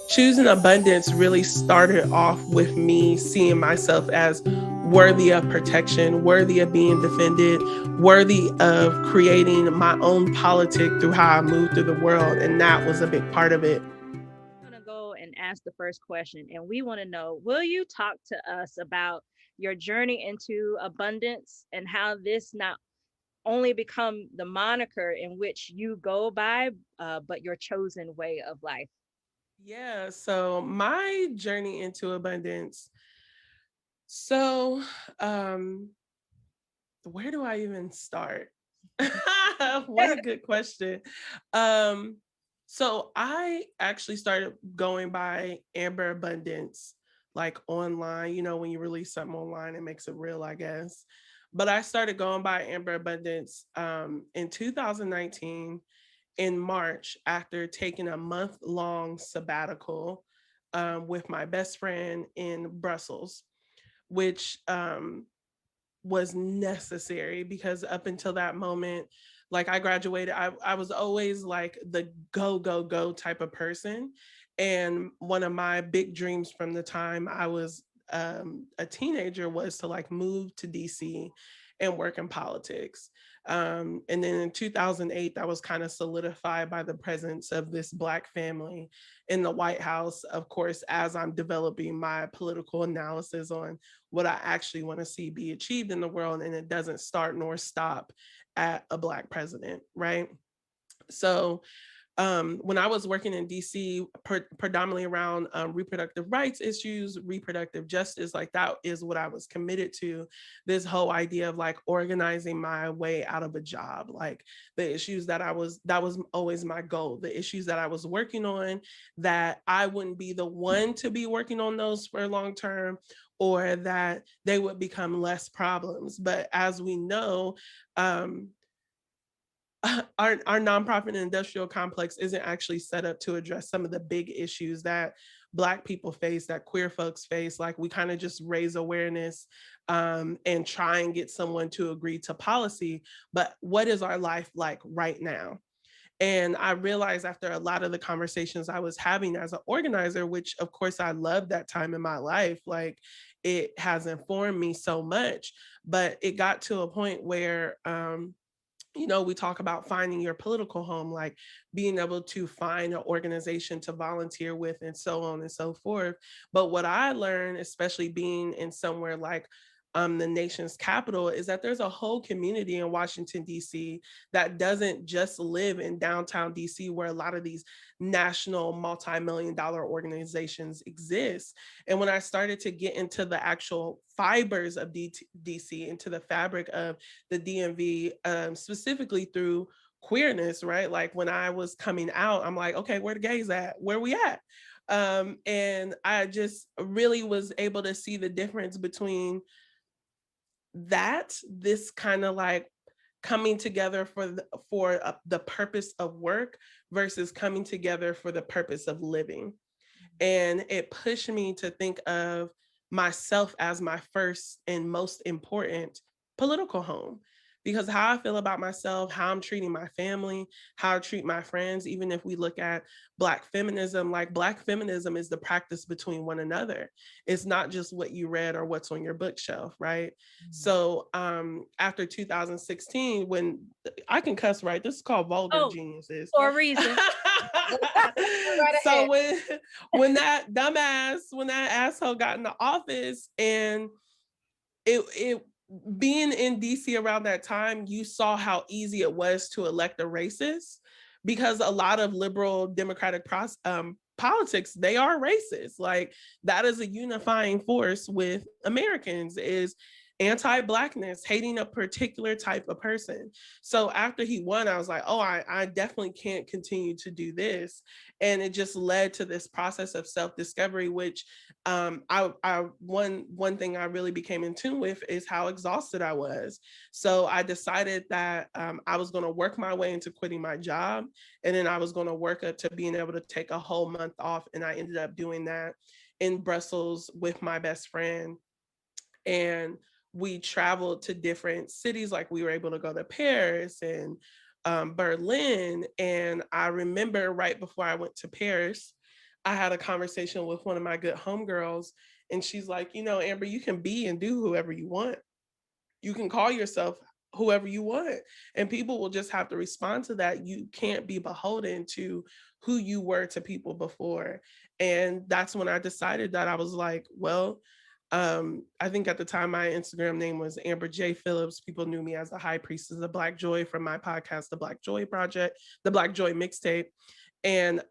choosing abundance really started off with me seeing myself as worthy of protection, worthy of being defended, worthy of creating my own politic through how I move through the world. And that was a big part of it. I'm going to go and ask the first question, and we want to know, will you talk to us about your journey into abundance and how this not only become the moniker in which you go by, but your chosen way of life? Yeah, so my journey into abundance. So, um, where do I even start? What a good question. Um, so I actually started going by Amber Abundance, like online. When you release something online, it makes it real, I guess. But I started going by Amber Abundance in 2019 in March after taking a month-long sabbatical with my best friend in Brussels, which was necessary because up until that moment, like I graduated, I was always like the go, go, go type of person. And one of my big dreams from the time I was a teenager was to like move to DC and work in politics. And then in 2008, that was kind of solidified by the presence of this Black family in the White House, of course, as I'm developing my political analysis on what I actually want to see be achieved in the world. And it doesn't start nor stop at a Black president, right? So when I was working in DC, predominantly around reproductive rights issues, reproductive justice, like that is what I was committed to. This whole idea of like organizing my way out of a job, like the issues that was always my goal, the issues that I was working on, that I wouldn't be the one to be working on those for long term, or that they would become less problems. But as we know, um, our nonprofit and industrial complex isn't actually set up to address some of the big issues that Black people face, that queer folks face. Like we kind of just raise awareness and try and get someone to agree to policy. But what is our life like right now? And I realized after a lot of the conversations I was having as an organizer, which of course I loved that time in my life, like it has informed me so much. But it got to a point where we talk about finding your political home, like being able to find an organization to volunteer with and so on and so forth. But what I learned, especially being in somewhere like the nation's capital, is that there's a whole community in Washington, D.C. that doesn't just live in downtown D.C., where a lot of these national multi-million dollar organizations exist. And when I started to get into the actual fibers of DC, into the fabric of the DMV, specifically through queerness, right? Like when I was coming out, I'm like, okay, where the gays at? Where we at? And I just really was able to see the difference between this kind of like coming together for the purpose of work versus coming together for the purpose of living. And it pushed me to think of myself as my first and most important political home. Because how I feel about myself, how I'm treating my family, how I treat my friends, even if we look at Black feminism, like Black feminism is the practice between one another. It's not just what you read or what's on your bookshelf, right? Mhm. So after 2016, when I can cuss, right? This is called Vulgar Oh, Geniuses. for a reason. Right So ahead. when that asshole got in the office, and it being in DC around that time, you saw how easy it was to elect a racist, because a lot of liberal democratic politics, they are racist. Like that is a unifying force with Americans, is anti-blackness, hating a particular type of person. So after he won, I was like, oh, I definitely can't continue to do this. And it just led to this process of self-discovery, which I one thing I really became in tune with is how exhausted I was. So I decided that I was going to work my way into quitting my job, and then I was going to work up to being able to take a whole month off. And I ended up doing that in Brussels with my best friend, and we traveled to different cities. Like we were able to go to Paris and Berlin. And I remember right before I went to Paris, I had a conversation with one of my good homegirls, and she's like, Amber, you can be and do whoever you want. You can call yourself whoever you want, and people will just have to respond to that. You can't be beholden to who you were to people before. And that's when I decided that I was like, well, I think at the time my Instagram name was Amber J. Phillips. People knew me as the High Priestess of Black Joy from my podcast, The Black Joy Project, the Black Joy Mixtape. And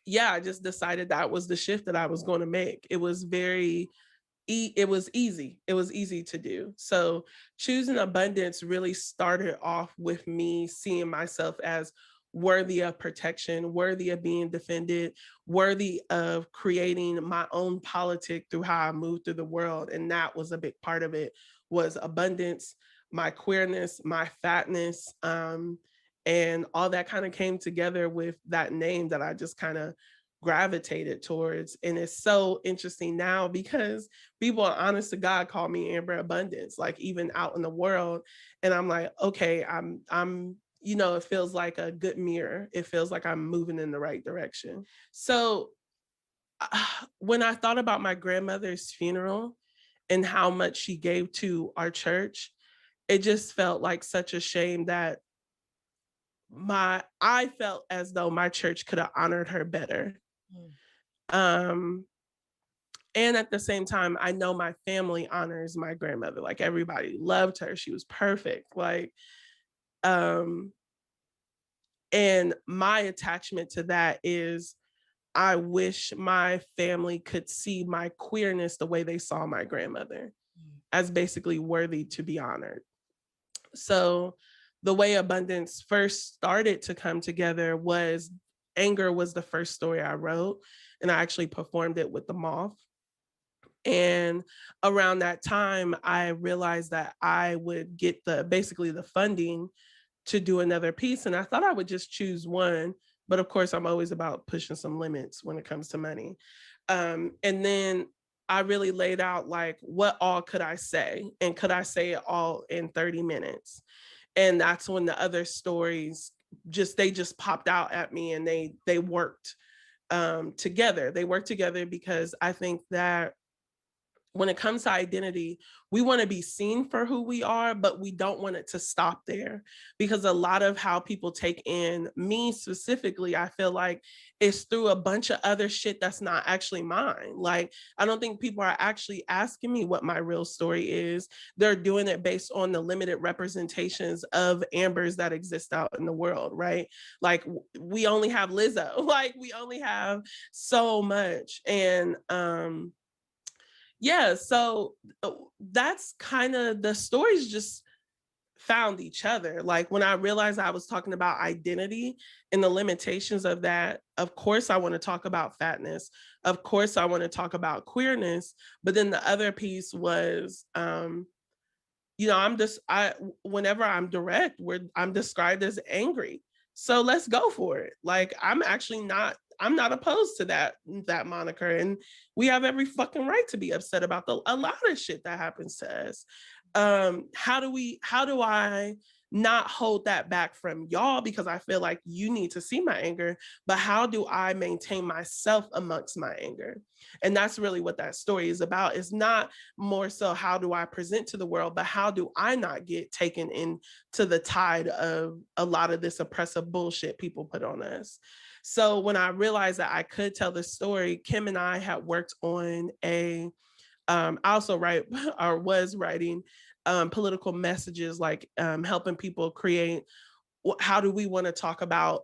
yeah, I just decided that was the shift that I was going to make. It was it was easy. It was easy to do. So choosing abundance really started off with me seeing myself as worthy of protection, worthy of being defended, worthy of creating my own politic through how I move through the world. And that was a big part of it, was abundance, my queerness, my fatness, and all that kind of came together with that name that I just kind of gravitated towards. And it's so interesting now because people, honest to God, call me Amber Abundance, like even out in the world. And I'm like, okay, it feels like a good mirror. It feels like I'm moving in the right direction. So when I thought about my grandmother's funeral and how much she gave to our church, it just felt like such a shame that I felt as though my church could have honored her better. Um, and at the same time, I know my family honors my grandmother. Like everybody loved her. She was perfect. Um, and my attachment to that is I wish my family could see my queerness the way they saw my grandmother, as basically worthy to be honored. So the way abundance first started to come together was Anger was the first story I wrote, and I actually performed it with the Moth. And around that time, I realized that I would get basically the funding to do another piece. And I thought I would just choose one. But of course, I'm always about pushing some limits when it comes to money. And then I really laid out like, what all could I say? And could I say it all in 30 minutes? And that's when the other stories they just popped out at me, and they worked together. They worked together because I think that when it comes to identity, we want to be seen for who we are, but we don't want it to stop there, because a lot of how people take in me specifically, I feel like it's through a bunch of other shit that's not actually mine. Like, I don't think people are actually asking me what my real story is. They're doing it based on the limited representations of Ambers that exist out in the world, right? Like, we only have Lizzo, like, we only have so much. And, yeah, so that's kind of the stories just found each other. Like when I realized I was talking about identity and the limitations of that, of course I want to talk about fatness. Of course I want to talk about queerness. But then the other piece was I whenever I'm direct, I'm described as angry. So let's go for it. Like I'm not opposed to that moniker, and we have every fucking right to be upset about a lot of shit that happens to us. How do I not hold that back from y'all, because I feel like you need to see my anger, but how do I maintain myself amongst my anger? And that's really what that story is about. It's not more so how do I present to the world, but how do I not get taken into the tide of a lot of this oppressive bullshit people put on us. So when I realized that I could tell this story, Kim and I had worked on I also write or was writing political messages, like helping people create, how do we want to talk about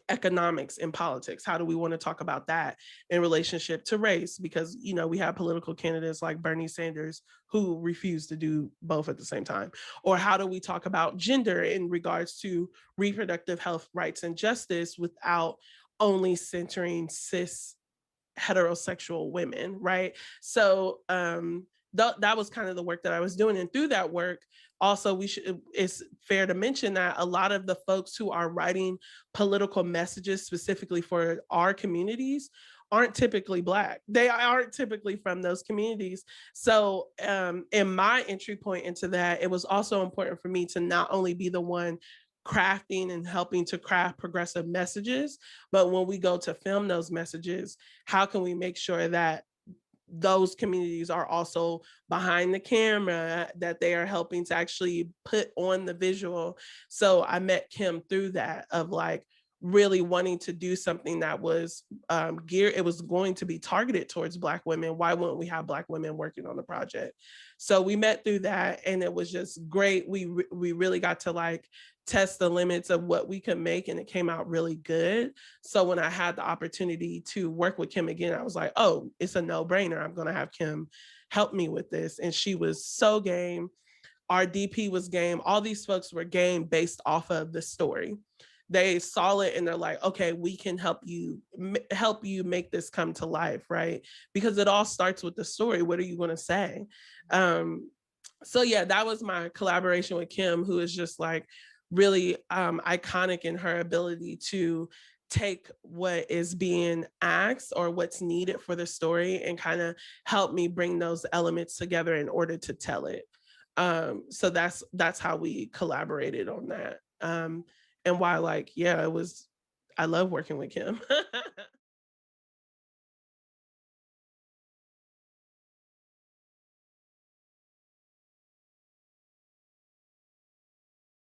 economics and politics? How do we want to talk about that in relationship to race? Because, we have political candidates like Bernie Sanders who refuse to do both at the same time. Or how do we talk about gender in regards to reproductive health rights and justice without only centering cis heterosexual women, right? So that was kind of the work that I was doing. And through that work, also it's fair to mention that a lot of the folks who are writing political messages specifically for our communities aren't typically Black. They aren't typically from those communities. So in my entry point into that, it was also important for me to not only be the one crafting and helping to craft progressive messages. But when we go to film those messages, how can we make sure that those communities are also behind the camera, that they are helping to actually put on the visual? So I met Kim through that, of like really wanting to do something that was geared, it was going to be targeted towards Black women. Why wouldn't we have Black women working on the project? So we met through that, and it was just great. We really got to like test the limits of what we could make, and it came out really good. So when I had the opportunity to work with Kim again, I was like, oh, it's a no-brainer. I'm going to have Kim help me with this. And she was so game. Our DP was game. All these folks were game based off of the story. They saw it and they're like, okay, we can help you make this come to life, right? Because it all starts with the story. What are you going to say? Um, so yeah, that was my collaboration with Kim, who is just like really iconic in her ability to take what is being asked or what's needed for the story and kind of help me bring those elements together in order to tell it. So that's how we collaborated on that. And why, like, yeah, it was, I love working with Kim.